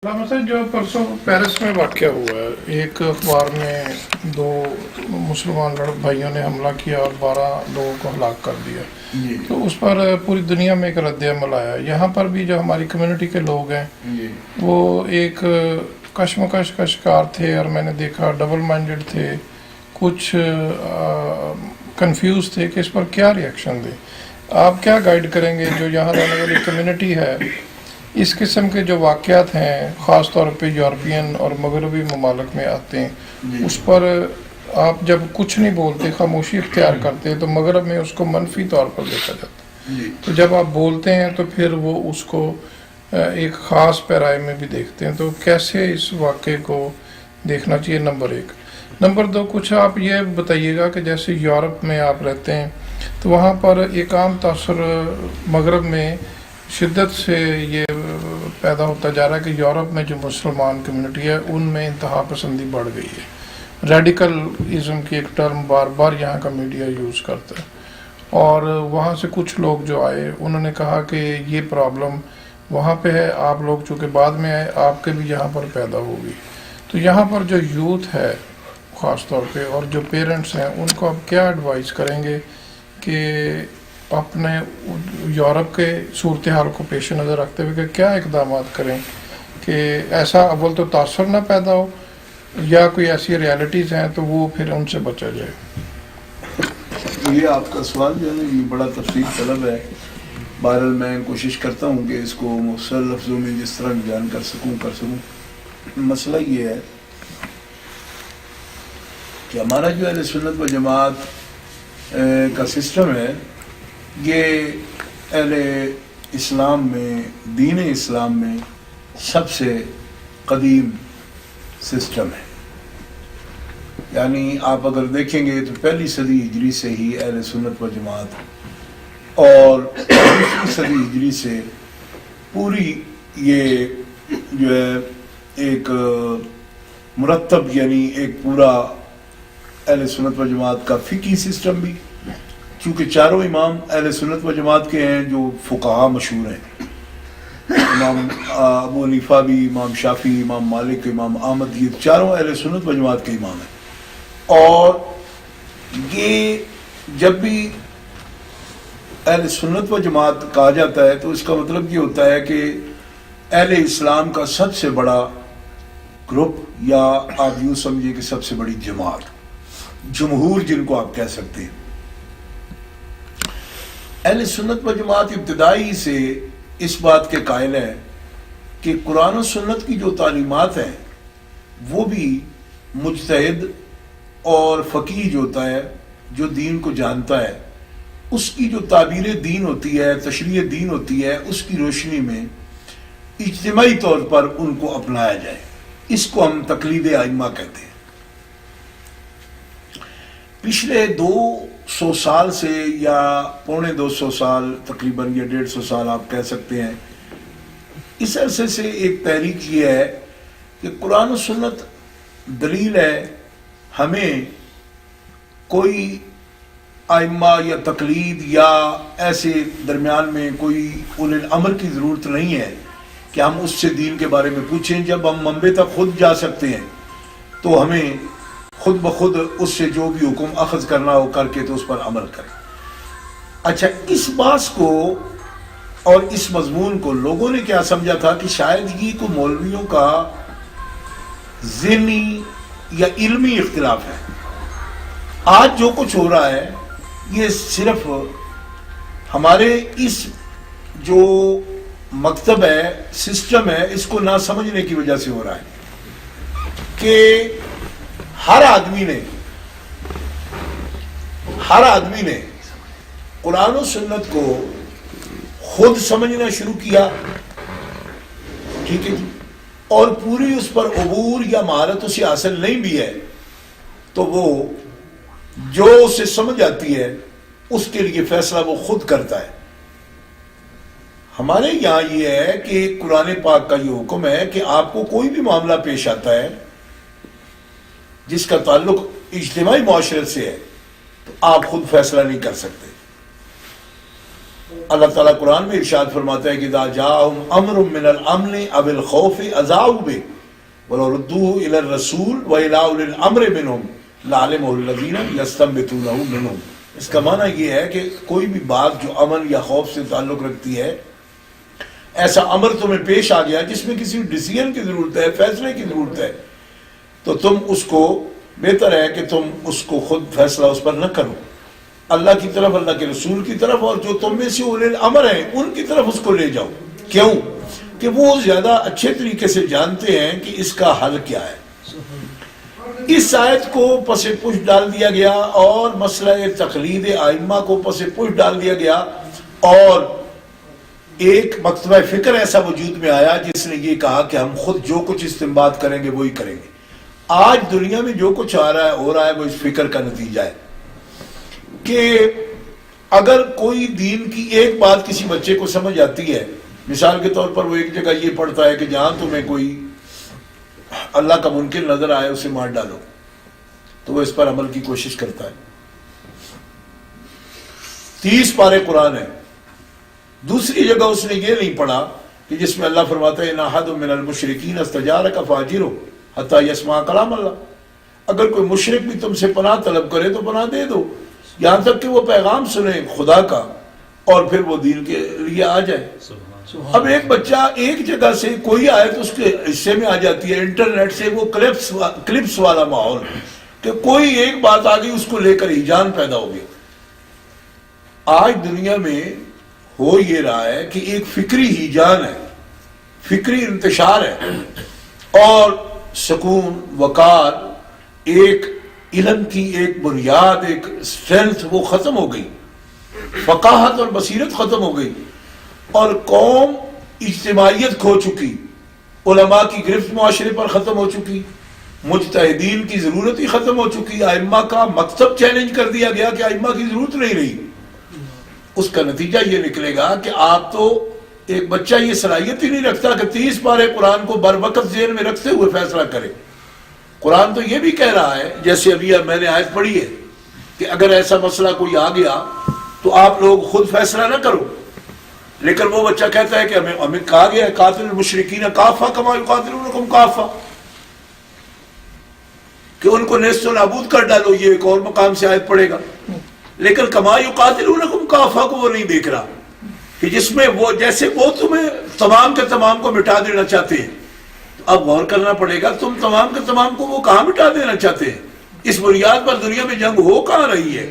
مثلا جو پرسوں پیرس میں واقعہ ہوا ہے، ایک اخبار میں دو مسلمان بھائیوں نے حملہ کیا اور 12 لوگوں کو ہلاک کر دیا، جی تو اس پر پوری دنیا میں ایک رد عمل آیا۔ یہاں پر بھی جو ہماری کمیونٹی کے لوگ ہیں جی وہ ایک کشمکش کا شکار تھے، اور میں نے دیکھا ڈبل مائنڈڈ تھے، کچھ کنفیوز تھے کہ اس پر کیا ریئیکشن دیں۔ آپ کیا گائیڈ کریں گے جو یہاں رہنے والی کمیونٹی ہے؟ اس قسم کے جو واقعات ہیں خاص طور پہ یورپین اور مغربی ممالک میں آتے ہیں، جی اس پر آپ جب کچھ نہیں بولتے، خاموشی اختیار کرتے ہیں، تو مغرب میں اس کو منفی طور پر دیکھا جاتا ہے۔ جی تو جب آپ بولتے ہیں تو پھر وہ اس کو ایک خاص پیرائے میں بھی دیکھتے ہیں، تو کیسے اس واقعے کو دیکھنا چاہیے؟ نمبر ایک۔ نمبر دو، کچھ آپ یہ بتائیے گا کہ جیسے یورپ میں آپ رہتے ہیں تو وہاں پر ایک عام تاثر مغرب میں شدت سے یہ پیدا ہوتا جا رہا ہے کہ یورپ میں جو مسلمان کمیونٹی ہے ان میں انتہا پسندی بڑھ گئی ہے۔ ریڈیکل ازم کی ایک ٹرم بار بار یہاں کا میڈیا یوز کرتا ہے، اور وہاں سے کچھ لوگ جو آئے انہوں نے کہا کہ یہ پرابلم وہاں پہ ہے، آپ لوگ چونکہ بعد میں آئے آپ کے بھی یہاں پر پیدا ہوگی۔ تو یہاں پر جو یوتھ ہے خاص طور پہ اور جو پیرنٹس ہیں ان کو آپ کیا ایڈوائز کریں گے کہ اپنے یورپ کے صورتحال کو پیش نظر رکھتے ہوئے کہ کیا اقدامات کریں کہ ایسا اول تو تاثر نہ پیدا ہو، یا کوئی ایسی ریالٹیز ہیں تو وہ پھر ان سے بچا جائے؟ یہ آپ کا سوال جو ہے نا یہ بڑا تفصیل طلب ہے۔ بہرحال میں کوشش کرتا ہوں کہ اس کو مختصر لفظوں میں جس طرح بیان کر سکوں۔ مسئلہ یہ ہے کہ ہمارا جو اہل سنت و جماعت کا سسٹم ہے، یہ اہل اسلام میں، دین اسلام میں سب سے قدیم سسٹم ہے۔ یعنی آپ اگر دیکھیں گے تو پہلی صدی ہجری سے ہی اہل سنت و جماعت، اور دوسری صدی ہجری سے پوری یہ جو ہے ایک مرتب، یعنی ایک پورا اہل سنت و جماعت کا فقہی سسٹم بھی، چونکہ چاروں امام اہل سنت و جماعت کے ہیں جو فقہا مشہور ہیں، امام ابو حنیفہ بھی، امام شافعی، امام مالک، امام احمد، یہ چاروں اہل سنت و جماعت کے امام ہیں۔ اور یہ جب بھی اہل سنت و جماعت کہا جاتا ہے تو اس کا مطلب یہ ہوتا ہے کہ اہل اسلام کا سب سے بڑا گروپ، یا آپ یوں سمجھیے کہ سب سے بڑی جماعت، جمہور جن کو آپ کہہ سکتے ہیں۔ اہل سنت و جماعت ابتدائی سے اس بات کے قائل ہے کہ قرآن و سنت کی جو تعلیمات ہیں وہ بھی مجتہد اور فقیہ جو ہوتا ہے، جو دین کو جانتا ہے، اس کی جو تعبیر دین ہوتی ہے، تشریح دین ہوتی ہے، اس کی روشنی میں اجتماعی طور پر ان کو اپنایا جائے۔ اس کو ہم تقلید ائمہ کہتے ہیں۔ پچھلے 200 سال سے یا پونے 200 سال تقریباً، یا 150 سال آپ کہہ سکتے ہیں، اس عرصے سے ایک تحریک یہ ہے کہ قرآن و سنت دلیل ہے، ہمیں کوئی ائمہ یا تقلید یا ایسے درمیان میں کوئی اولِ الامر کی ضرورت نہیں ہے کہ ہم اس سے دین کے بارے میں پوچھیں۔ جب ہم منبع تک خود جا سکتے ہیں تو ہمیں خود بخود اس سے جو بھی حکم اخذ کرنا ہو کر کے تو اس پر عمل کریں۔ اچھا، اس بات کو اور اس مضمون کو لوگوں نے کیا سمجھا تھا کہ شاید یہ کوئی مولویوں کا ذہنی یا علمی اختلاف ہے۔ آج جو کچھ ہو رہا ہے یہ صرف ہمارے اس جو مکتب ہے، سسٹم ہے، اس کو نہ سمجھنے کی وجہ سے ہو رہا ہے کہ ہر آدمی نے قرآن و سنت کو خود سمجھنا شروع کیا، ٹھیک ہے جی، اور پوری اس پر عبور یا مہارت اسے حاصل نہیں بھی ہے تو وہ جو اسے سمجھ آتی ہے اس کے لیے فیصلہ وہ خود کرتا ہے۔ ہمارے یہاں یہ ہے کہ قرآن پاک کا یہ حکم ہے کہ آپ کو کوئی بھی معاملہ پیش آتا ہے جس کا تعلق اجتماعی معاشرت سے ہے تو آپ خود فیصلہ نہیں کر سکتے۔ اللہ تعالیٰ قرآن میں ارشاد فرماتا ہے کہ اذا جاءہم امر من الامن او الخوف اذاعوا به ولو ردوه الى الرسول والى اولي الامر منهم لعلمه الذين يستنبطونه منهم. اس کا معنی یہ ہے کہ کوئی بھی بات جو امن یا خوف سے تعلق رکھتی ہے، ایسا امر تمہیں پیش آ گیا جس میں کسی ڈیسیژن کی ضرورت ہے، فیصلے کی ضرورت ہے، تو تم اس کو بہتر ہے کہ تم اس کو خود فیصلہ اس پر نہ کرو، اللہ کی طرف، اللہ کے رسول کی طرف، اور جو تم میں سے اولی الامر ہیں ان کی طرف اس کو لے جاؤ. کیوں؟ کہ وہ زیادہ اچھے طریقے سے جانتے ہیں کہ اس کا حل کیا ہے. اس آیت کو پس پش ڈال دیا گیا اور مسئلہ تقلید ائمہ کو پس پش ڈال دیا گیا، اور ایک مکتبہ فکر ایسا وجود میں آیا جس نے یہ کہا کہ ہم خود جو کچھ استنباط کریں گے وہی کریں گے. آج دنیا میں جو کچھ آ رہا ہے ہو رہا ہے وہ اس فکر کا نتیجہ ہے کہ اگر کوئی دین کی ایک بات کسی بچے کو سمجھ آتی ہے، مثال کے طور پر وہ ایک جگہ یہ پڑھتا ہے کہ جہاں تمہیں کوئی اللہ کا منکر نظر آئے اسے مار ڈالو، تو وہ اس پر عمل کی کوشش کرتا ہے. 30 پارے قرآن ہے. دوسری جگہ اس نے یہ نہیں پڑھا کہ جس میں اللہ فرماتا ہے اِنْ أَحَدٌ مِّنَ الْمُشْرِكِينَ اسْتَجَارَكَ فَأَجِرْهُ حَتَّى يَسْمَعَ كَلَامَ اللَّهِ. اگر کوئی مشرک بھی تم سے پناہ طلب کرے تو پناہ دے دو یہاں تک کہ وہ پیغام سنے خدا کا اور پھر وہ دین کے لیے آ جائے. اب ایک بچہ ایک جگہ سے کوئی آیت اس کے حصے میں آ جاتی ہے، انٹرنیٹ سے وہ کلپس والا ماحول کہ کوئی ایک بات آ گئی اس کو لے کر ہیجان پیدا ہو گیا. آج دنیا میں ہو یہ رہا ہے کہ ایک فکری ہیجان ہے، فکری انتشار ہے، اور سکون، وقار، ایک علم کی ایک بنیاد، ایک اسٹرینتھ وہ ختم ہو گئی، فقاہت اور بصیرت ختم ہو گئی، اور قوم اجتماعیت کھو چکی، علماء کی گرفت معاشرے پر ختم ہو چکی، مجتہدین کی ضرورت ہی ختم ہو چکی، ائمہ کا مکتب چیلنج کر دیا گیا کہ ائمہ کی ضرورت نہیں رہی. اس کا نتیجہ یہ نکلے گا کہ آپ تو ایک بچہ یہ صلاحیت ہی نہیں رکھتا کہ 30 پارے قرآن کو بر وقت ذہن میں رکھتے ہوئے فیصلہ کرے. قرآن تو یہ بھی کہہ رہا ہے، جیسے ابھی میں نے آیت پڑھی ہے، کہ اگر ایسا مسئلہ کوئی آ گیا تو آپ لوگ خود فیصلہ نہ کرو، لیکن وہ بچہ کہتا ہے کہ ہمیں کہا گیا ہے قاتل المشرکین کافہ کما یقاتلونکم کافہ، کہ ان کو نیست و نابود کر ڈالو. یہ ایک اور مقام سے آیت پڑھے گا، لیکن کما یقاتلونکم کافہ کو وہ نہیں دیکھ رہا کہ جس میں وہ جیسے وہ تمہیں تمام کے تمام کو مٹا دینا چاہتے ہیں. اب غور کرنا پڑے گا تم تمام کے تمام کو وہ کہاں مٹا دینا چاہتے ہیں؟ اس بنیاد پر دنیا میں جنگ ہو کہاں رہی ہے؟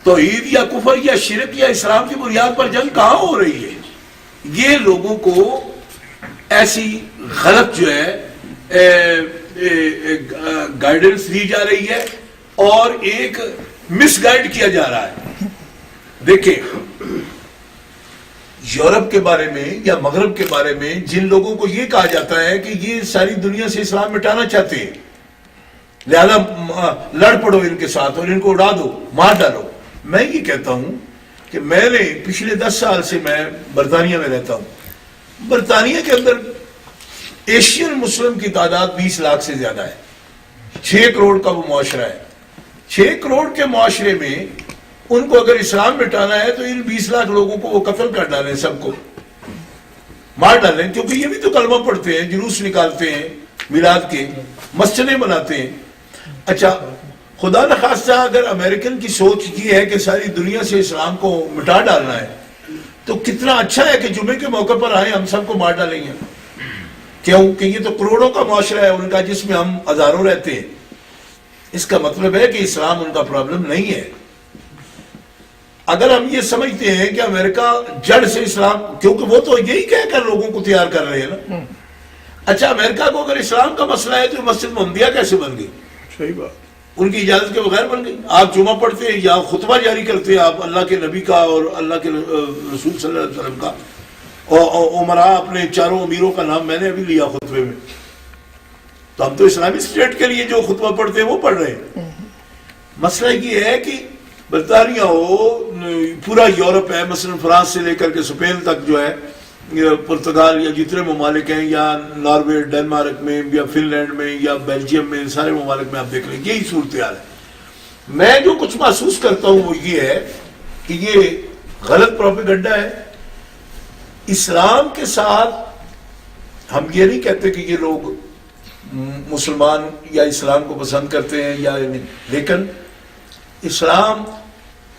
توحید یا کفر یا شرک یا اسلام کی بنیاد پر جنگ کہاں ہو رہی ہے؟ یہ لوگوں کو ایسی غلط جو ہے گائیڈنس دی جا رہی ہے اور ایک مس گائیڈ کیا جا رہا ہے. دیکھیں یورپ کے بارے میں یا مغرب کے بارے میں جن لوگوں کو یہ کہا جاتا ہے کہ یہ ساری دنیا سے اسلام مٹانا چاہتے ہیں، لہذا لڑ پڑو ان کے ساتھ اور ان کو اڑا دو، مار ڈالو. میں یہ کہتا ہوں کہ میں نے پچھلے 10 سال سے میں برطانیہ میں رہتا ہوں. برطانیہ کے اندر ایشین مسلم کی تعداد 20 لاکھ سے زیادہ ہے. 6 کروڑ کا وہ معاشرہ ہے. 6 کروڑ کے معاشرے میں ان کو اگر اسلام مٹانا ہے تو ان 20 لاکھ لوگوں کو وہ قتل کر ڈالیں، سب کو مار ڈالیں، کیونکہ یہ بھی تو کلمہ پڑھتے ہیں، جلوس نکالتے ہیں میلاد کے، مسجدیں بناتے ہیں. اچھا خدا نخواستہ اگر امریکن کی سوچ یہ ہے کہ ساری دنیا سے اسلام کو مٹا ڈالنا ہے تو کتنا اچھا ہے کہ جمعے کے موقع پر آئیں ہم سب کو مار ڈالیں گے. کیوں کہ یہ تو کروڑوں کا معاشرہ ہے ان کا جس میں ہم ہزاروں رہتے ہیں. اس کا مطلب ہے کہ اسلام ان کا پرابلم نہیں ہے. اگر ہم یہ سمجھتے ہیں کہ امریکہ جڑ سے اسلام، کیونکہ وہ تو یہی کہہ کر لوگوں کو تیار کر رہے ہیں نا. اچھا امریکہ کو اگر اسلام کا مسئلہ ہے تو مسجد محمدیہ کیسے بن گئی؟ صحیح بات، ان کی اجازت کے بغیر بن گئی. آپ جمعہ پڑھتے ہیں یا خطبہ جاری کرتے ہیں آپ اللہ کے نبی کا اور اللہ کے رسول صلی اللہ علیہ وسلم کا، اور عمراء اپنے چاروں امیروں کا نام میں نے ابھی لیا خطبے میں، تو ہم تو اسلامی اسٹیٹ کے لیے جو خطبہ پڑھتے ہیں وہ پڑھ رہے ہیں. مسئلہ یہ ہے کہ برطانیہ ہو، پورا یورپ ہے، مثلا فرانس سے لے کر کے اسپین تک جو ہے، پرتگال یا جتنے ممالک ہیں، یا ناروے، ڈنمارک میں یا فن لینڈ میں یا بیلجیم میں، سارے ممالک میں آپ دیکھ لیں یہی صورتحال ہے. میں جو کچھ محسوس کرتا ہوں وہ یہ ہے کہ یہ غلط پروپیگنڈا ہے. اسلام کے ساتھ ہم یہ نہیں کہتے کہ یہ لوگ مسلمان یا اسلام کو پسند کرتے ہیں یا نہیں، لیکن اسلام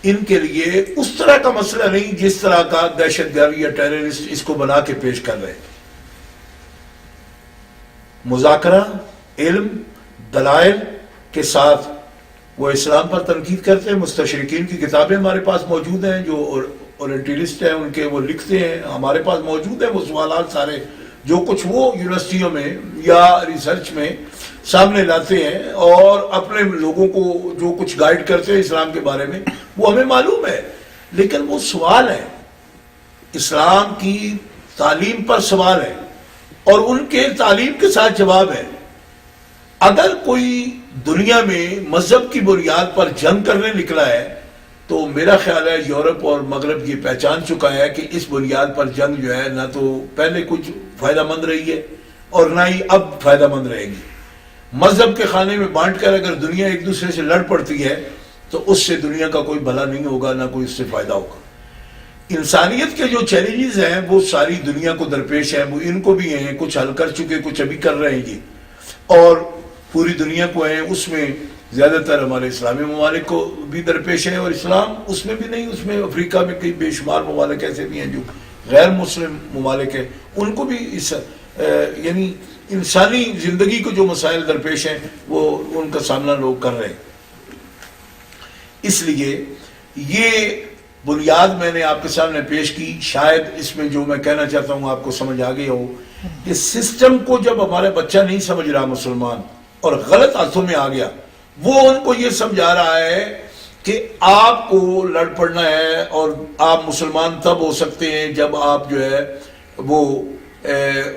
ان کے لیے اس طرح کا مسئلہ نہیں جس طرح کا دہشت گرد یا ٹیررسٹ اس کو بنا کے پیش کر رہے ہیں. مذاکرہ، علم، دلائل کے ساتھ وہ اسلام پر تنقید کرتے ہیں. مستشرقین کی کتابیں ہمارے پاس موجود ہیں، جو اورینٹلسٹ ہیں ان کے وہ لکھتے ہیں، ہمارے پاس موجود ہیں وہ سوالات سارے، جو کچھ وہ یونیورسٹیوں میں یا ریسرچ میں سامنے لاتے ہیں اور اپنے لوگوں کو جو کچھ گائیڈ کرتے ہیں اسلام کے بارے میں، وہ ہمیں معلوم ہے. لیکن وہ سوال ہے، اسلام کی تعلیم پر سوال ہے اور ان کے تعلیم کے ساتھ جواب ہے. اگر کوئی دنیا میں مذہب کی بنیاد پر جنگ کرنے نکلا ہے تو میرا خیال ہے یورپ اور مغرب یہ پہچان چکا ہے کہ اس بنیاد پر جنگ جو ہے نہ تو پہلے کچھ فائدہ مند رہی ہے اور نہ ہی اب فائدہ مند رہے گی. مذہب کے خانے میں بانٹ کر اگر دنیا ایک دوسرے سے لڑ پڑتی ہے تو اس سے دنیا کا کوئی بھلا نہیں ہوگا، نہ کوئی اس سے فائدہ ہوگا. انسانیت کے جو چیلنجز ہیں وہ ساری دنیا کو درپیش ہیں، وہ ان کو بھی ہیں، کچھ حل کر چکے، کچھ ابھی کر رہے ہیں جی، اور پوری دنیا کو ہیں. اس میں زیادہ تر ہمارے اسلامی ممالک کو بھی درپیش ہے، اور اسلام اس میں بھی نہیں، اس میں افریقہ میں کئی بے شمار ممالک ایسے بھی ہیں جو غیر مسلم ممالک ہیں، ان کو بھی اس یعنی انسانی زندگی کو جو مسائل درپیش ہیں وہ ان کا سامنا لوگ کر رہے ہیں. اس لیے یہ بنیاد میں نے آپ کے سامنے پیش کی. شاید اس میں جو میں کہنا چاہتا ہوں آپ کو سمجھ آ گیا ہو کہ سسٹم کو جب ہمارا بچہ نہیں سمجھ رہا مسلمان اور غلط ہاتھوں میں آ گیا، وہ ان کو یہ سمجھا رہا ہے کہ آپ کو لڑ پڑنا ہے اور آپ مسلمان تب ہو سکتے ہیں جب آپ جو ہے وہ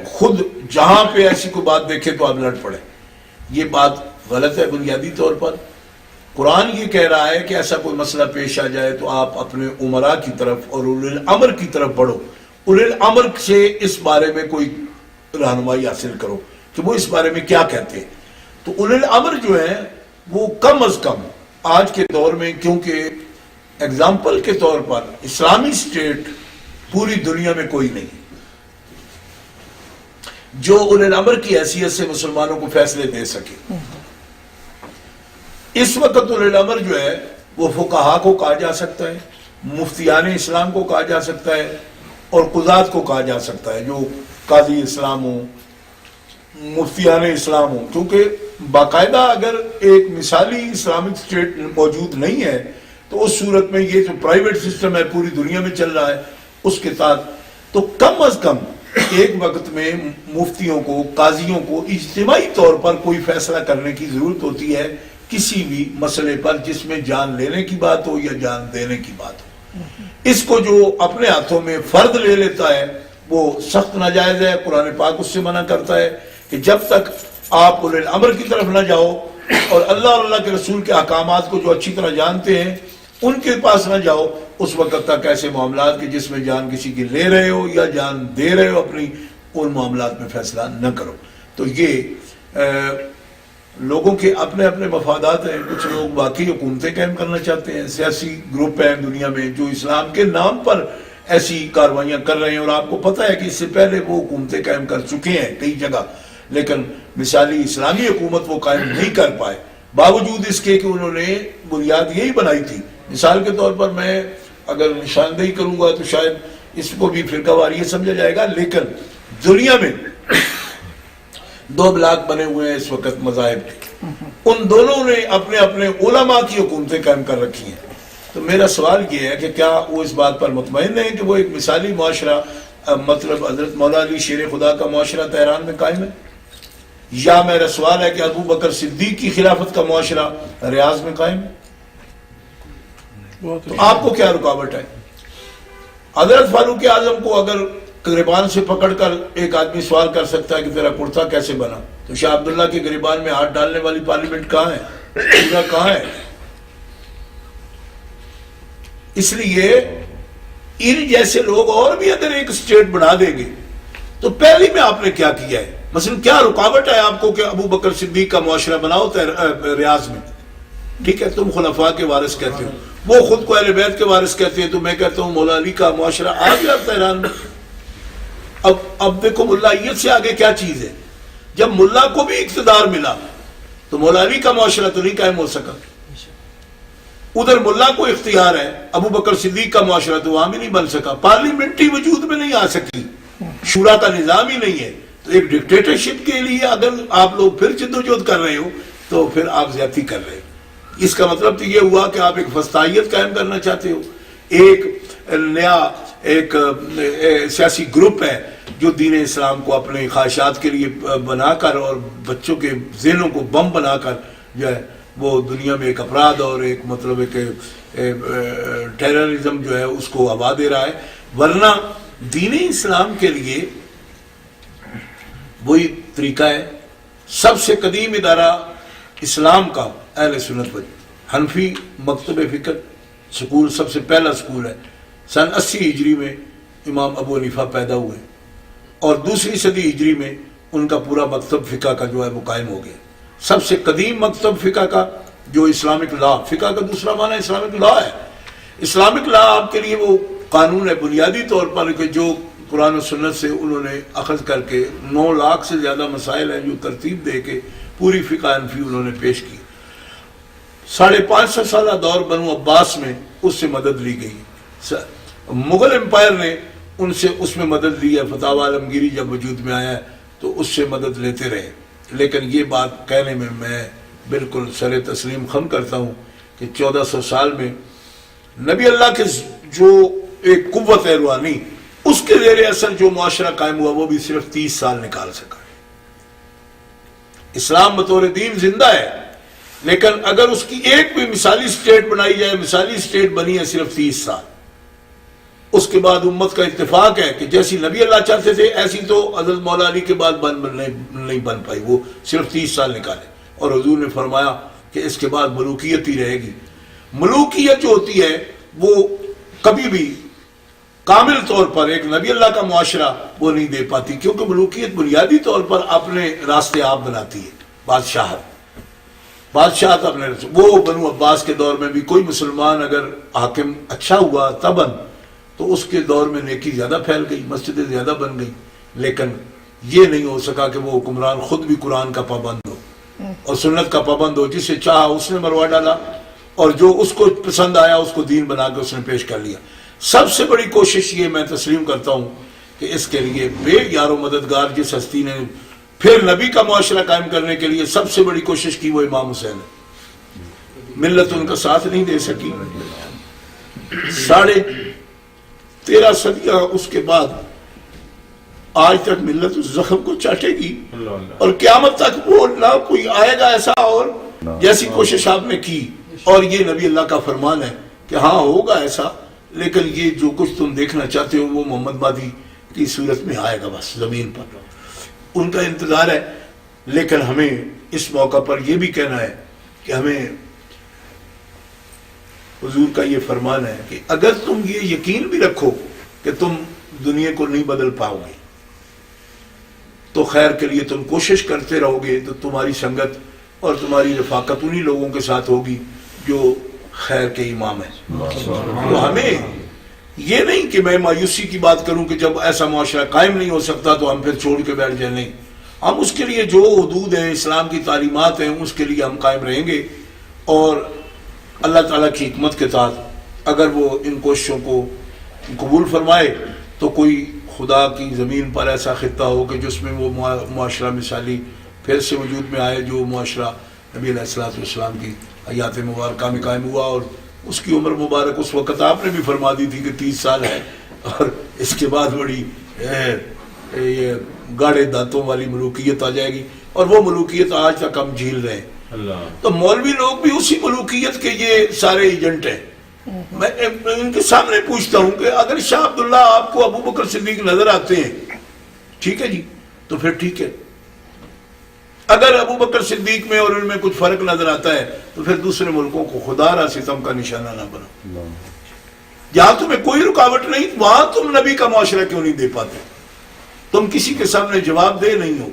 خود جہاں پہ ایسی کوئی بات دیکھے تو آپ لڑ پڑیں. یہ بات غلط ہے بنیادی طور پر. قرآن یہ کہہ رہا ہے کہ ایسا کوئی مسئلہ پیش آ جائے تو آپ اپنے عمراء کی طرف اور اولی الامر کی طرف بڑھو، اولی الامر سے اس بارے میں کوئی رہنمائی حاصل کرو کہ وہ اس بارے میں کیا کہتے ہیں. تو اولی الامر جو ہیں وہ کم از کم آج کے دور میں، کیونکہ اگزامپل کے طور پر اسلامی اسٹیٹ پوری دنیا میں کوئی نہیں جو اولی الامر کی حیثیت سے مسلمانوں کو فیصلے دے سکے. اس وقت اولی الامر جو ہے وہ فقہا کو کہا جا سکتا ہے، مفتیان اسلام کو کہا جا سکتا ہے اور قضات کو کہا جا سکتا ہے، جو قاضی اسلام ہوں، مفتیان اسلام ہوں. کیونکہ باقاعدہ اگر ایک مثالی اسلامک اسٹیٹ موجود نہیں ہے تو اس صورت میں یہ جو پرائیویٹ سسٹم ہے پوری دنیا میں چل رہا ہے اس کے ساتھ، تو کم از کم ایک وقت میں مفتیوں کو، قاضیوں کو اجتماعی طور پر کوئی فیصلہ کرنے کی ضرورت ہوتی ہے کسی بھی مسئلے پر جس میں جان لینے کی بات ہو یا جان دینے کی بات ہو. اس کو جو اپنے ہاتھوں میں فرد لے لیتا ہے وہ سخت ناجائز ہے. قرآن پاک اس سے منع کرتا ہے کہ جب تک آپ اولی الامر کی طرف نہ جاؤ اور اللہ اور اللہ کے رسول کے احکامات کو جو اچھی طرح جانتے ہیں ان کے پاس نہ جاؤ، اس وقت تک ایسے معاملات کے جس میں جان کسی کی لے رہے ہو یا جان دے رہے ہو اپنی، ان معاملات میں فیصلہ نہ کرو. تو یہ لوگوں کے اپنے اپنے مفادات ہیں. کچھ لوگ واقعی حکومتیں قائم کرنا چاہتے ہیں، سیاسی گروپ ہیں دنیا میں جو اسلام کے نام پر ایسی کاروائیاں کر رہے ہیں، اور آپ کو پتہ ہے کہ اس سے پہلے وہ حکومتیں قائم کر چکے ہیں کئی جگہ، لیکن مثالی اسلامی حکومت وہ قائم نہیں کر پائے باوجود اس کے کہ انہوں نے بنیاد یہی بنائی تھی. مثال کے طور پر میں اگر نشاندہی کروں گا تو شاید اس کو بھی فرقہ واریت سمجھا جائے گا، لیکن دنیا میں 2 بلاک بنے ہوئے ہیں اس وقت مذاہب کے، ان دونوں نے اپنے اپنے علماء کی حکومتیں قائم کر رکھی ہیں. تو میرا سوال یہ ہے کہ کیا وہ اس بات پر مطمئن ہیں کہ وہ ایک مثالی معاشرہ، مطلب حضرت مولا علی شیر خدا کا معاشرہ تہران میں قائم ہے، یا میرا سوال ہے کہ ابو بکر صدیق کی خلافت کا معاشرہ ریاض میں قائم ہے؟ تو آپ کو کیا رکاوٹ ہے؟ حضرت فاروق اعظم کو اگر گریبان سے پکڑ کر ایک آدمی سوال کر سکتا ہے کہ تیرا کرتا کیسے بنا، تو شاہ عبداللہ کے گریبان میں ہاتھ ڈالنے والی پارلیمنٹ کہاں ہے؟ پورا کہاں ہے؟ اس لیے ان جیسے لوگ اور بھی اگر ایک اسٹیٹ بنا دیں گے تو پہلی میں آپ نے کیا کیا ہے؟ مثلا کیا رکاوٹ ہے آپ کو کہ ابو بکر صدیق کا معاشرہ بناؤ ریاض میں؟ ٹھیک ہے، تم خلفاء کے وارث کہتے ہو، وہ خود کو اہل بیت کے وارث کہتے ہیں، تو میں کہتا ہوں مولا علی کا معاشرہ آ گیا تہران میں۔ اب دیکھو ملائیت سے آگے کیا چیز ہے؟ جب ملا کو بھی اقتدار ملا تو مولا علی کا معاشرہ تو نہیں قائم ہو سکا۔ ادھر ملا کو اختیار ہے، ابو بکر صدیق کا معاشرہ تو وہاں بھی نہیں بن سکا، پارلیمنٹری وجود میں نہیں آ سکی، شورا کا نظام ہی نہیں ہے۔ تو ایک ڈکٹیٹرشپ کے لیے اگر آپ لوگ پھر جدوجہد کر رہے ہو تو پھر آپ زیادتی کر رہے ہو۔ اس کا مطلب تو یہ ہوا کہ آپ ایک فسطائیت قائم کرنا چاہتے ہو، ایک نیا ایک سیاسی گروپ ہے جو دین اسلام کو اپنے خواہشات کے لیے بنا کر اور بچوں کے ذہنوں کو بم بنا کر جو ہے وہ دنیا میں ایک اپرادھ اور ایک مطلب ہے کہ ٹیررزم جو ہے اس کو ہوا دے رہا ہے۔ ورنہ دین اسلام کے لیے وہی طریقہ ہے۔ سب سے قدیم ادارہ اسلام کا اہل سنت حنفی مکتب فکر سکول سب سے پہلا سکول ہے۔ سن 80 ہجری میں امام ابو حنیفہ پیدا ہوئے اور دوسری صدی ہجری میں ان کا پورا مکتب فقہ کا جو ہے وہ قائم ہو گیا۔ سب سے قدیم مکتب فقہ کا جو اسلامک لا، فقہ کا دوسرا معنی اسلامک لا ہے۔ اسلامک لا آپ کے لیے وہ قانون ہے بنیادی طور پر کہ جو قرآن و سنت سے انہوں نے اخذ کر کے 9 لاکھ سے زیادہ مسائل ہیں جو ترتیب دے کے پوری فقہ حنفی انہوں نے پیش کی۔ 550 سالہ دور بنو عباس میں اس سے مدد لی گئی، مغل امپائر نے ان سے اس میں مدد لی ہے، فتاوی عالمگیری جب وجود میں آیا ہے تو اس سے مدد لیتے رہے۔ لیکن یہ بات کہنے میں بالکل سر تسلیم خم کرتا ہوں کہ 1400 سال میں نبی اللہ کے جو ایک قوت ہے روحانی اس کے زیر اثر جو معاشرہ قائم ہوا وہ بھی صرف 30 سال نکال سکا ہے۔ اسلام بطور دین زندہ ہے، لیکن اگر اس کی ایک بھی مثالی سٹیٹ بنائی جائے، مثالی سٹیٹ بنی ہے صرف 30 سال۔ اس کے بعد امت کا اتفاق ہے کہ جیسی نبی اللہ چاہتے تھے ایسی تو حضرت مولا علی کے بعد نہیں بن پائی، وہ صرف 30 سال نکالے۔ اور حضور نے فرمایا کہ اس کے بعد ملوکیت ہی رہے گی۔ ملوکیت جو ہوتی ہے وہ کبھی بھی کامل طور پر ایک نبی اللہ کا معاشرہ وہ نہیں دے پاتی، کیونکہ ملوکیت بنیادی طور پر اپنے راستے آپ بناتی ہے۔ بادشاہت اپنے وہ بنو عباس کے دور میں بھی کوئی مسلمان اگر حاکم اچھا ہوا تباً تو اس کے دور میں نیکی زیادہ پھیل گئی، مسجدیں زیادہ بن گئی، لیکن یہ نہیں ہو سکا کہ وہ حکمران خود بھی قرآن کا پابند ہو اور سنت کا پابند ہو، جسے چاہا اس نے مروا ڈالا اور جو اس کو پسند آیا اس کو دین بنا کے اس نے پیش کر لیا۔ سب سے بڑی کوشش یہ میں تسلیم کرتا ہوں کہ اس کے لیے بے یار و مددگار جس ہستی نے پھر نبی کا معاشرہ قائم کرنے کے لیے سب سے بڑی کوشش کی وہ امام حسین ہے۔ ملت ان کا ساتھ نہیں دے سکی، 13.5 صدیاں اس کے بعد آج تک ملت اس زخم کو چاٹے گی اور قیامت تک وہ نہ کوئی آئے گا ایسا اور جیسی کوشش آپ نے کی۔ اور یہ نبی اللہ کا فرمان ہے کہ ہاں ہوگا ایسا، لیکن یہ جو کچھ تم دیکھنا چاہتے ہو وہ محمد مہدی کی صورت میں آئے گا، بس زمین پر ان کا انتظار ہے۔ لیکن ہمیں اس موقع پر یہ بھی کہنا ہے کہ ہمیں حضور کا یہ فرمان ہے کہ اگر تم یہ یقین بھی رکھو کہ تم دنیا کو نہیں بدل پاؤ گے تو خیر کے لیے تم کوشش کرتے رہو گے تو تمہاری سنگت اور تمہاری رفاقت انہی لوگوں کے ساتھ ہوگی جو خیر کے امام ہیں۔ تو ہمیں یہ نہیں کہ میں مایوسی کی بات کروں کہ جب ایسا معاشرہ قائم نہیں ہو سکتا تو ہم پھر چھوڑ کے بیٹھ جائیں، نہیں، ہم اس کے لیے جو حدود ہیں اسلام کی تعلیمات ہیں اس کے لیے ہم قائم رہیں گے، اور اللہ تعالیٰ کی حکمت کے تحت اگر وہ ان کوششوں کو قبول فرمائے تو کوئی خدا کی زمین پر ایسا خطہ ہو کہ جس میں وہ معاشرہ مثالی پھر سے وجود میں آئے جو معاشرہ نبی علیہ السلام کی حیات مبارکہ میں قائم ہوا۔ اور اس کی عمر مبارک اس وقت آپ نے بھی فرما دی تھی کہ 30 سال ہے، اور اس کے بعد بڑی یہ گاڑے دانتوں والی ملوکیت آ جائے گی، اور وہ ملوکیت آج تک ہم جھیل رہے ہیں۔ تو مولوی لوگ بھی اسی ملوکیت کے یہ سارے ایجنٹ ہیں۔ میں ان کے سامنے پوچھتا ہوں کہ اگر شاہ عبداللہ آپ کو ابو بکر صدیق نظر آتے ہیں، ٹھیک ہے جی، تو پھر ٹھیک ہے۔ اگر ابو بکر صدیق میں اور ان میں کچھ فرق نظر آتا ہے تو پھر دوسرے ملکوں کو خدا را ستم کا نشانہ نہ بنو۔ جہاں تمہیں کوئی رکاوٹ نہیں وہاں تم نبی کا معاشرہ کیوں نہیں دے پاتے؟ تم کسی کے سامنے جواب دہ نہیں ہو،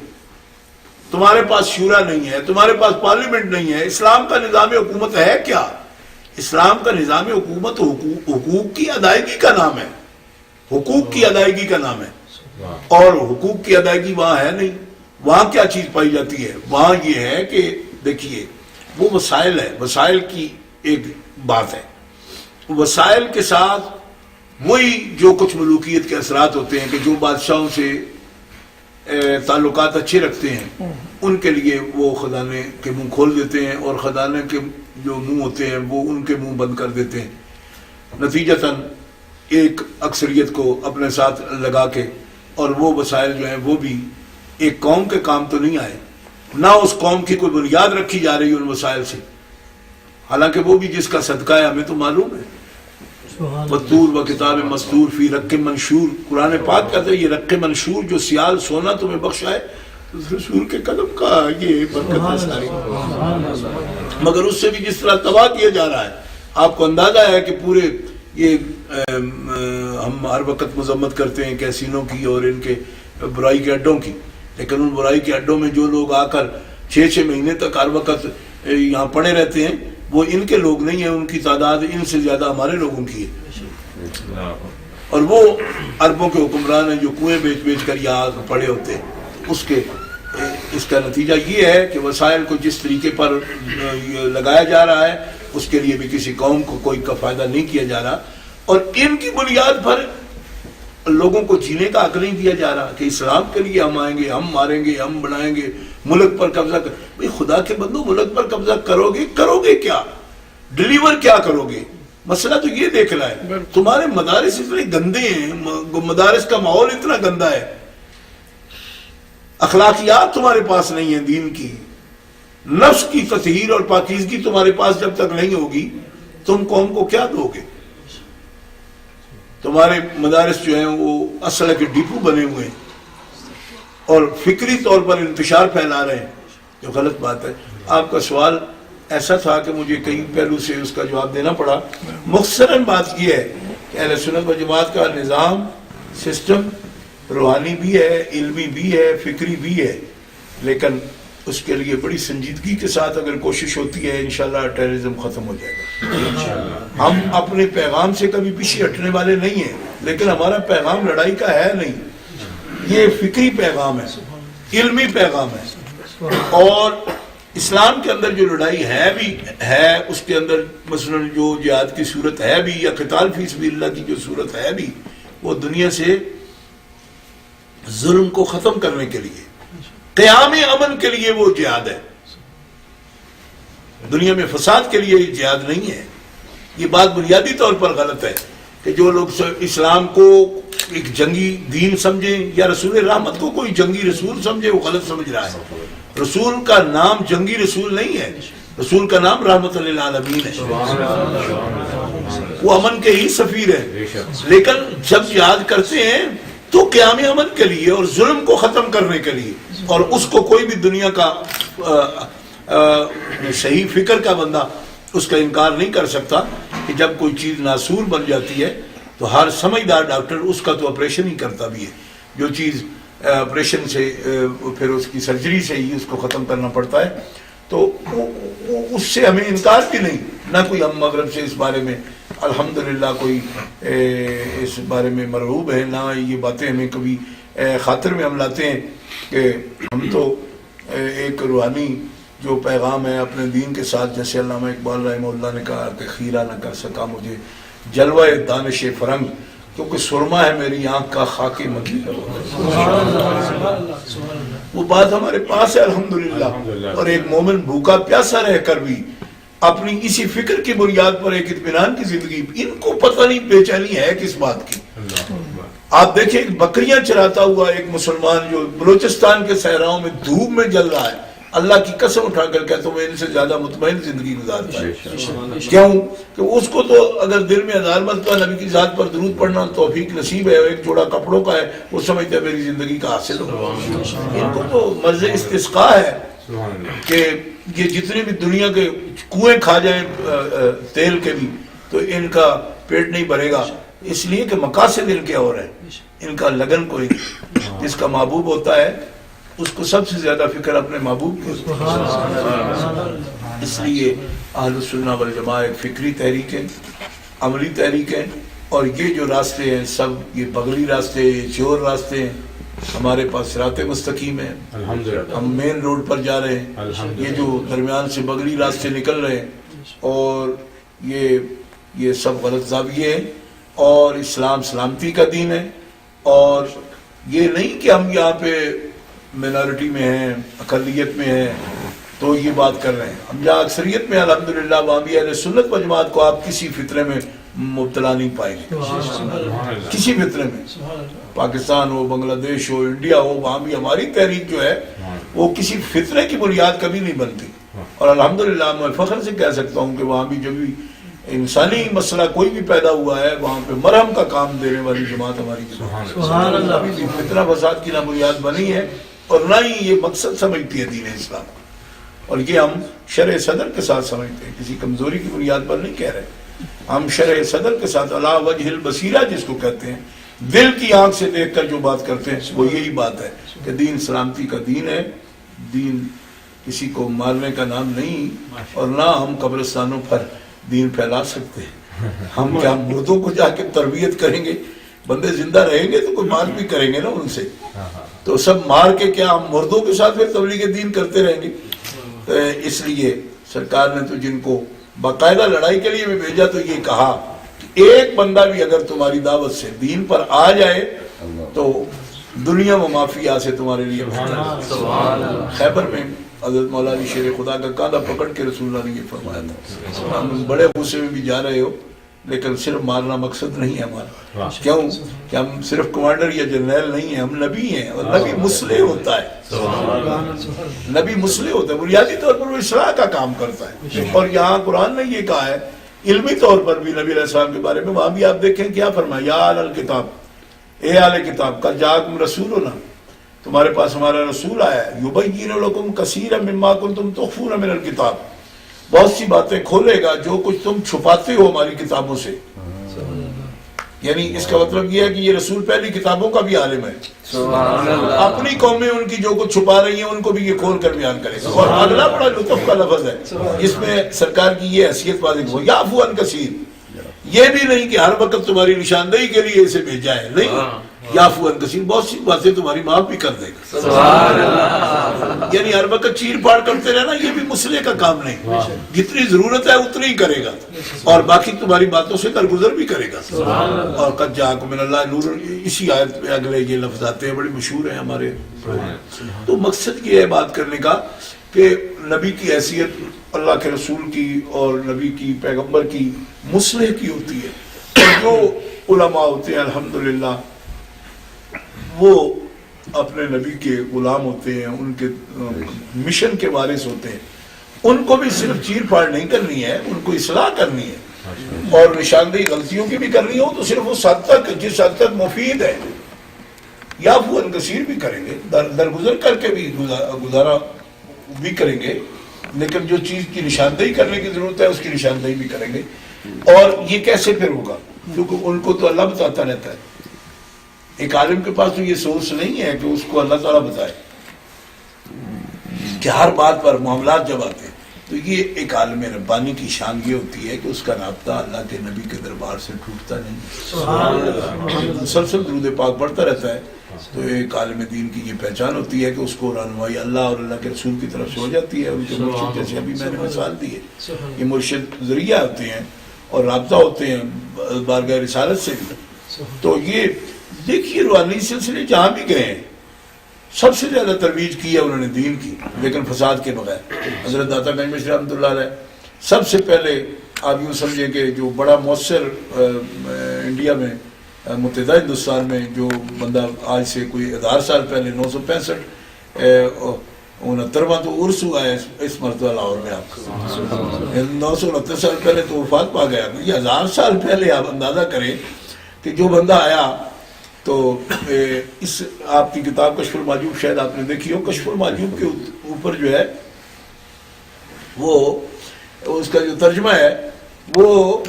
تمہارے پاس شورا نہیں ہے، تمہارے پاس پارلیمنٹ نہیں ہے، اسلام کا نظام حکومت ہے کیا؟ اسلام کا نظام حکومت حقوق کی ادائیگی کا نام ہے، حقوق کی ادائیگی کا نام ہے، اور حقوق کی ادائیگی وہاں ہے نہیں۔ وہاں کیا چیز پائی جاتی ہے؟ وہاں یہ ہے کہ دیکھیے وہ وسائل ہے، وسائل کی ایک بات ہے، وسائل کے ساتھ وہی جو کچھ ملوکیت کے اثرات ہوتے ہیں کہ جو بادشاہوں سے تعلقات اچھے رکھتے ہیں ان کے لیے وہ خزانے کے منہ کھول دیتے ہیں، اور خزانے کے جو منہ ہوتے ہیں وہ ان کے منہ بند کر دیتے ہیں، نتیجتاً ایک اکثریت کو اپنے ساتھ لگا کے، اور وہ وسائل جو ہیں وہ بھی ایک قوم کے کام تو نہیں آئے، نہ اس قوم کی کوئی بنیاد رکھی جا رہی ان وسائل سے، حالانکہ وہ بھی جس کا صدقہ ہے ہمیں تو معلوم ہے۔ وَالطُّورِ وَكِتَابٍ مَّسْطُورٍ فِي رَقٍّ مَّنشُورٍ، قرآن پاک کہتے ہیں یہ رق منشور جو سیال سونا تمہیں بخشا ہے، اس رسول کے قدم کا یہ برکت ہے ساری، مگر اس سے بھی جس طرح تباہ کیا جا رہا ہے۔ آپ کو اندازہ ہے کہ پورے یہ ہم ہر وقت مذمت کرتے ہیں کیسینوں کی اور ان کے برائی کے اڈوں کی، لیکن ان برائی کے اڈوں میں جو لوگ آ کر 6 مہینے تک ہر وقت یہاں پڑے رہتے ہیں وہ ان کے لوگ نہیں ہیں، ان کی تعداد ان سے زیادہ ہمارے لوگوں کی ہے، اور وہ عربوں کے حکمران ہیں جو کنویں بیچ بیچ کر یہاں پڑے ہوتے ہیں۔ اس کا نتیجہ یہ ہے کہ وسائل کو جس طریقے پر لگایا جا رہا ہے اس کے لیے بھی کسی قوم کو کوئی کا فائدہ نہیں کیا جا رہا، اور ان کی بنیاد پر لوگوں کو جینے کا حق نہیں دیا جا رہا کہ اسلام کے لیے ہم آئیں گے، ہم ماریں گے، ہم بنائیں گے، ملک پر قبضہ بھئی خدا کے بندو ملک پر قبضہ کرو گے کیا؟ ڈیلیور کیا کرو گے؟ مسئلہ تو یہ دیکھنا ہے، تمہارے مدارس اتنے گندے ہیں، مدارس کا ماحول اتنا گندا ہے، اخلاقیات تمہارے پاس نہیں ہیں دین کی، نفس کی تطہیر اور پاکیزگی تمہارے پاس جب تک نہیں ہوگی تم قوم کو کیا دو گے؟ تمہارے مدارس جو ہیں وہ اسلحے کے ڈپو بنے ہوئے ہیں اور فکری طور پر انتشار پھیلا رہے ہیں، جو غلط بات ہے۔ آپ کا سوال ایسا تھا کہ مجھے کئی پہلو سے اس کا جواب دینا پڑا۔ مختصراً بات یہ ہے کہ اہل سنت و جماعت کا نظام، سسٹم روحانی بھی ہے، علمی بھی ہے، فکری بھی ہے، لیکن اس کے لیے بڑی سنجیدگی کے ساتھ اگر کوشش ہوتی ہے انشاءاللہ ٹیررزم ختم ہو جائے گا۔ ہم اپنے پیغام سے کبھی پیچھے ہٹنے والے نہیں ہیں، لیکن ہمارا پیغام لڑائی کا ہے نہیں، یہ فکری پیغام ہے، علمی پیغام ہے، اور اسلام کے اندر جو لڑائی ہے بھی ہے اس کے اندر مثلا جو جہاد کی صورت ہے بھی یا قتال فی سبیل اللہ کی جو صورت ہے بھی، وہ دنیا سے ظلم کو ختم کرنے کے لیے، قیام امن کے لیے وہ جہاد ہے، دنیا میں فساد کے لیے یہ جہاد نہیں ہے۔ یہ بات بنیادی طور پر غلط ہے کہ جو لوگ اسلام کو ایک جنگی دین سمجھیں یا رسول رحمت کو کوئی جنگی رسول سمجھے، وہ غلط سمجھ رہا ہے۔ رسول کا نام جنگی رسول نہیں ہے، رسول کا نام رحمت للعالمین ہے، وہ امن کے ہی سفیر ہے، لیکن جب یاد کرتے ہیں تو قیام امن کے لیے اور ظلم کو ختم کرنے کے لیے، اور اس کو کوئی بھی دنیا کا صحیح فکر کا بندہ اس کا انکار نہیں کر سکتا کہ جب کوئی چیز ناسور بن جاتی ہے تو ہر سمجھدار ڈاکٹر اس کا تو آپریشن ہی کرتا بھی ہے، جو چیز آپریشن سے پھر اس کی سرجری سے ہی اس کو ختم کرنا پڑتا ہے، تو اس سے ہمیں انکار بھی نہیں، نہ کوئی ہم مغرب سے اس بارے میں الحمدللہ کوئی اس بارے میں مرعوب ہے، نہ یہ باتیں ہمیں کبھی خاطر میں ہم لاتے ہیں کہ ہم تو ایک روحانی جو پیغام ہے اپنے دین کے ساتھ، جیسے علامہ اقبال رحمہ اللہ نے کہا کہ خیرہ نہ کر سکا مجھے جلوہ دانش فرنگ، کیونکہ سرما ہے میری آنکھ کا خاک مدینہ، وہ بات ہمارے پاس ہے الحمدللہ، اور ایک مومن بھوکا پیاسا رہ کر بھی اپنی اسی فکر کی بنیاد پر ایک اطمینان کی زندگی، ان کو پتہ نہیں بے چینی ہے کس بات کی۔ آپ دیکھیں ایک بکریاں چراتا ہوا ایک مسلمان جو بلوچستان کے صحراؤں میں دھوپ میں جل رہا ہے، اللہ کی قسم اٹھا کر کہتا ہوں میں ان سے زیادہ مطمئن زندگی گزارتا ہے۔ کیوں کہ اس کو تو اگر دل میں عدالت کا نبی کی ذات پر درود پڑھنا توفیق نصیب ہے، ایک جوڑا کپڑوں کا ہے، وہ سمجھتا ہے میری زندگی کا حاصل ہو۔ ان کو تو مرض استسقاء ہے کہ یہ جتنے بھی دنیا کے کنویں کھا جائیں تیل کے بھی تو ان کا پیٹ نہیں بھرے گا، اس لیے کہ مقاصد ان کے اور ہیں، ان کا لگن کوئی جس کا محبوب ہوتا ہے اس کو سب سے زیادہ فکر اپنے محبوب کی، اس لیے اہل السنہ والجماعہ ایک فکری تحریک ہے، عملی تحریک ہے، اور یہ جو راستے ہیں سب یہ بغلی راستے، یہ چور راستے ہیں، ہمارے پاس صراط مستقیم ہے، ہم مین روڈ پر جا رہے ہیں، یہ جو درمیان سے بغلی راستے نکل رہے ہیں اور یہ سب غلط زاویے ہیں، اور اسلام سلامتی کا دین ہے، اور یہ نہیں کہ ہم یہاں پہ مینارٹی میں ہیں، اقلیت میں ہیں تو یہ بات کر رہے ہیں، ہم جہاں اکثریت میں الحمدللہ وہاں بھی اہل سنت و جماعت کو آپ کسی فطرے میں مبتلا نہیں پائیں گے، کسی فطرے میں، پاکستان ہو، بنگلہ دیش ہو، انڈیا ہو، وہاں بھی ہماری تحریک جو ہے وہ کسی فطرے کی بنیاد کبھی نہیں بنتی، اور الحمدللہ میں فخر سے کہہ سکتا ہوں کہ وہاں بھی جب بھی انسانی مسئلہ کوئی بھی پیدا ہوا ہے وہاں پہ مرہم کا کام دینے والی جماعت ہماری جماعت ہے، ابھی بھی فطرہ فساد کی نہ بنیاد بنی ہے اور نہ ہی یہ مقصد سمجھتی ہے دین اسلام، اور یہ ہم شرع صدر کے ساتھ سمجھتے ہیں، کسی کمزوری کی بنیاد پر نہیں کہہ رہے، ہم شرع صدر کے ساتھ علی وجہ البصیرہ جس کو کہتے ہیں، دل کی آنکھ سے دیکھ کر جو بات کرتے ہیں وہ یہی بات ہے کہ دین سلامتی کا دین ہے، دین کسی کو مارنے کا نام نہیں، اور نہ ہم قبرستانوں پر دین پھیلا سکتے ہیں، ہم کیا مردوں کو جا کے تربیت کریں گے؟ بندے زندہ رہیں گے تو کوئی بات بھی کریں گے نا ان سے، تو سب مار کے کیا ہم مردوں کے ساتھ پھر تبلیغ دین کرتے رہیں گے؟ اس لیے سرکار نے تو جن کو باقاعدہ لڑائی کے لیے بھی بھیجا تو یہ کہا کہ ایک بندہ بھی اگر تمہاری دعوت سے دین پر آ جائے تو دنیا و مافیا سے تمہارے لیے خیبر میں حضرت مولا علی شیر خدا کا کاندھا پکڑ کے رسول اللہ نے یہ فرمایا تھا، ہم بڑے غصے میں بھی جا رہے ہو لیکن صرف مارنا مقصد نہیں ہے ہمارا، کیوں کہ ہم صرف کمانڈر یا جنرل نہیں ہیں، ہم نبی ہیں، اور نبی مصلح ہوتا ہے، نبی مصلح ہوتا ہے، بنیادی طور پر وہ اصلاح کا کام کرتا ہے، اور یہاں قرآن نے یہ کہا ہے علمی طور پر بھی نبی علیہ السلام کے بارے میں، وہاں بھی آپ دیکھیں کیا فرمایا، یا اہل الکتاب، اے اہل کتاب، قد جاءکم رسولنا، تمہارے پاس ہمارا رسول آیا ہے، یبین لکم کثیرا مما کنتم تخفون من الکتاب، بہت سی باتیں کھولے گا جو کچھ تم چھپاتے ہو ہماری کتابوں سے، یعنی اس کا مطلب یہ ہے کہ یہ رسول پہلی کتابوں کا بھی عالم ہے، اپنی قومیں ان کی جو کچھ چھپا رہی ہیں ان کو بھی یہ کھول کر بیان کرے گا، اور اگلا بڑا لطف کا لفظ ہے اس میں سرکار کی یہ حیثیت واضح ہو، یعفو عن کثیر، یہ بھی نہیں کہ ہر وقت تمہاری نشاندہی کے لیے اسے بھیجا ہے، نہیں، یعفو عن کثیر، بہت سی باتیں تمہاری معاف بھی کر دے گا، یعنی ہر وقت چیر پاڑ کرتے رہنا یہ بھی مصلح کا کام نہیں، جتنی ضرورت ہے اتنی ہی کرے گا، اور باقی تمہاری باتوں سے درگزر بھی کرے گا، اور قد جاءکم من اللہ نور، اسی آیت پہ اگلے یہ لفظ آتے ہیں، بڑے مشہور ہیں ہمارے، تو مقصد یہ ہے بات کرنے کا کہ نبی کی حیثیت اللہ کے رسول کی اور نبی کی پیغمبر کی مصلح کی ہوتی ہے، اور جو علماء ہوتے ہیں الحمدللہ وہ اپنے نبی کے غلام ہوتے ہیں، ان کے مشن کے وارث ہوتے ہیں، ان کو بھی صرف چیر پھاڑ نہیں کرنی ہے، ان کو اصلاح کرنی ہے، اور نشاندہی غلطیوں کی بھی کرنی ہو تو صرف اس حد تک جس حد تک مفید ہے، یا وہ کثیر بھی کریں گے، درگزر کر کے بھی گزارا بھی کریں گے، لیکن جو چیز کی نشاندہی کرنے کی ضرورت ہے اس کی نشاندہی بھی کریں گے، اور یہ کیسے پھر ہوگا کیونکہ ان کو تو اللہ بتاتا رہتا ہے، ایک عالم کے پاس تو یہ سورس نہیں ہے کہ اس کو اللہ تعالیٰ بتائے کہ ہر بات پر معاملات جب آتے ہیں، تو یہ ایک عالم ربانی کی شان یہ ہوتی ہے کہ اس کا رابطہ اللہ کے نبی کے دربار سے ٹوٹتا نہیں، مسلسل درود پاک پڑھتا رہتا ہے، تو ایک عالم دین کی یہ پہچان ہوتی ہے کہ اس کو رہنمائی اللہ اور اللہ کے رسول کی طرف سے ہو جاتی ہے، ان کے مرشد جیسے ابھی میں نے مثال دی ہے، یہ مرشد ذریعہ ہوتے ہیں اور رابطہ ہوتے ہیں بارگاہ رسالت سے بھی، تو یہ دیکھیے روحانی سلسلے جہاں بھی گئے ہیں سب سے زیادہ ترویج کی ہے انہوں نے دین کی، لیکن فساد کے بغیر، حضرت داتا گنج مشر رحمۃ اللہ علیہ سب سے پہلے آپ یوں سمجھیں کہ جو بڑا مؤثر انڈیا میں متحدہ ہندوستان میں جو بندہ آج سے کوئی 1000 سال پہلے 965 69واں تو عرس ہوا ہے اس مرتبہ لاہور میں، آپ کا 969 سال پہلے تو وفات پا گیا، یہ 1000 سال پہلے آپ اندازہ کریں کہ جو بندہ آیا تو اس آپ کی کتاب کشف المحجوب شاید آپ نے دیکھی ہو، کشف المحجوب کے اوپر جو ہے وہ اس کا جو ترجمہ ہے وہ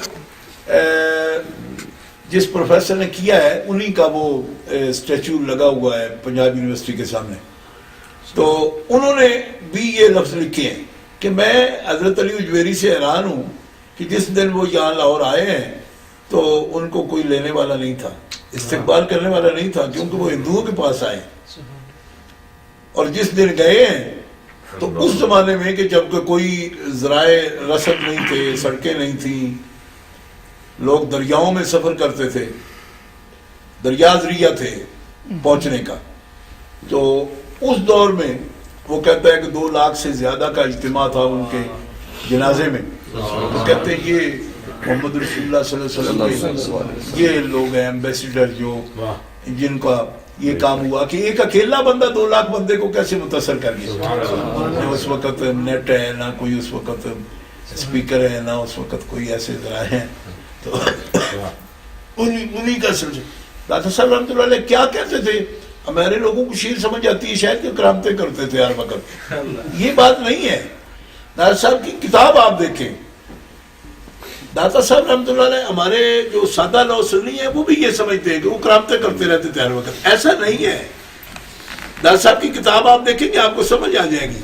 جس پروفیسر نے کیا ہے انہی کا وہ اسٹیچو لگا ہوا ہے پنجاب یونیورسٹی کے سامنے، تو انہوں نے بھی یہ لفظ لکھے ہیں کہ میں حضرت علی اجویری سے حیران ہوں کہ جس دن وہ یہاں لاہور آئے ہیں تو ان کو کوئی لینے والا نہیں تھا، استقبال کرنے والا نہیں تھا، کیونکہ وہ ہندوؤں کے پاس آئے، اور جس دن گئے ہیں تو اس زمانے میں کہ جب کوئی ذرائع رسد نہیں تھے، سڑکیں نہیں تھیں، لوگ دریاؤں میں سفر کرتے تھے، دریا ذریعہ تھے پہنچنے کا، تو اس دور میں وہ کہتا ہے کہ 2 لاکھ سے زیادہ کا اجتماع تھا ان کے جنازے میں. وہ کہتے ہیں یہ محمد رسول اللہ صلی اللہ علیہ وسلم کے یہ لوگ ہیں ایمبیسیڈر جو جن کا یہ کام ہوا کہ ایک اکیلا بندہ 2 لاکھ بندے کو کیسے متاثر کر گیا. نہ اس وقت نیٹ ہے، نہ کوئی اس وقت اسپیکر ہے، نہ اس وقت کوئی ایسے ذرائع ہیں، تو انہی کا سلسلہ. ڈاکٹر صاحب رحمۃ اللہ علیہ کیا کہتے تھے؟ ہمارے لوگوں کو شیر سمجھ آتی ہے شاید کہ کرامتیں کرتے تھے ہر وقت. یہ بات نہیں ہے. ڈاکٹر صاحب کی کتاب آپ دیکھیں، ڈاکٹر صاحب رحمۃ اللہ علیہ ہمارے جو سادہ لو سنی ہیں وہ بھی یہ سمجھتے ہیں کہ وہ کرامتیں کرتے رہتے تھے ہر وقت. ایسا نہیں ہے. ڈاکٹر صاحب کی کتاب آپ دیکھیں گے آپ کو سمجھ آ جائے گی.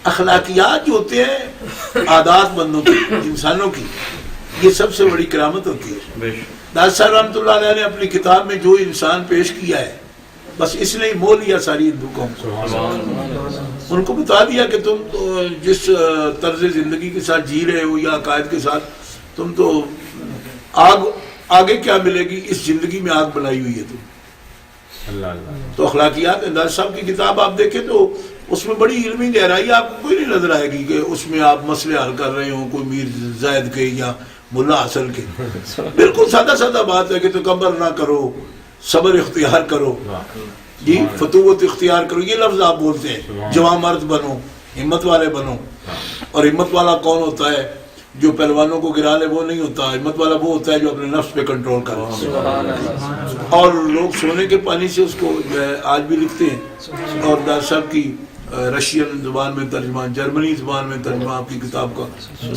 اخلاقیات جو ہوتے ہیں عادات بندوں کی، انسانوں کی، یہ سب سے بڑی کرامت ہوتی ہے. ڈاکٹر صاحب رحمۃ اللہ علیہ نے اپنی کتاب میں جو انسان پیش کیا ہے بس اس نے مو لیا ساری ہندو قوم کو. ان کو بتا دیا کہ تم جس طرز زندگی کے ساتھ جی رہے ہو یا عقائد کے ساتھ، تم تو آگے کیا ملے گی، اس زندگی میں آگ بنائی ہوئی ہے تم. تو اخلاقیات ڈاکٹر صاحب کی کتاب آپ دیکھیں تو اس میں بڑی علمی گہرائی آپ کو کوئی نہیں نظر آئے گی کہ اس میں آپ مسئلے حل کر رہے ہوں کوئی میر زید کے یا ملا حسن کے. بالکل سادہ سادہ بات ہے کہ تکبر نہ کرو، صبر اختیار کرو، جی فتوت اختیار کرو. یہ لفظ آپ بولتے ہیں. جوان مرد بنو، ہمت والے بنو. اور ہمت والا کون ہوتا ہے؟ جو پہلوانوں کو گرا لے وہ نہیں ہوتا. ہمت والا وہ ہوتا ہے جو اپنے نفس پہ کنٹرول کرے. اور لوگ سونے کے پانی سے اس کو آج بھی لکھتے ہیں. اور ڈاکٹر صاحب کی رشین زبان میں ترجمہ، جرمنی زبان میں ترجمہ آپ کی کتاب کا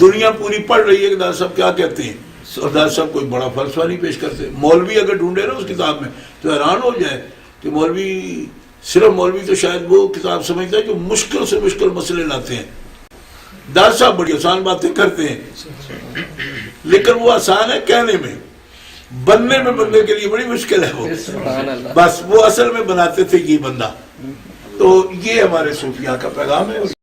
دنیا پوری پڑھ رہی ہے کہ ڈاکٹر صاحب کیا کہتے ہیں. اور ڈاکٹر صاحب کوئی بڑا فلسفہ نہیں پیش کرتے. مولوی اگر ڈھونڈے نا اس کتاب میں تو حیران ہو جائے کہ صرف مولوی تو شاید وہ کتاب سمجھتا ہے جو مشکل سے مشکل مسئلے لاتے ہیں. ڈاکٹر صاحب بڑی آسان باتیں کرتے ہیں لیکن وہ آسان ہے کہنے میں، بننے میں بندے کے لیے بڑی مشکل ہے. وہ بس وہ اصل میں بناتے تھے یہ بندہ. تو یہ ہمارے صوفیاء کا پیغام ہے.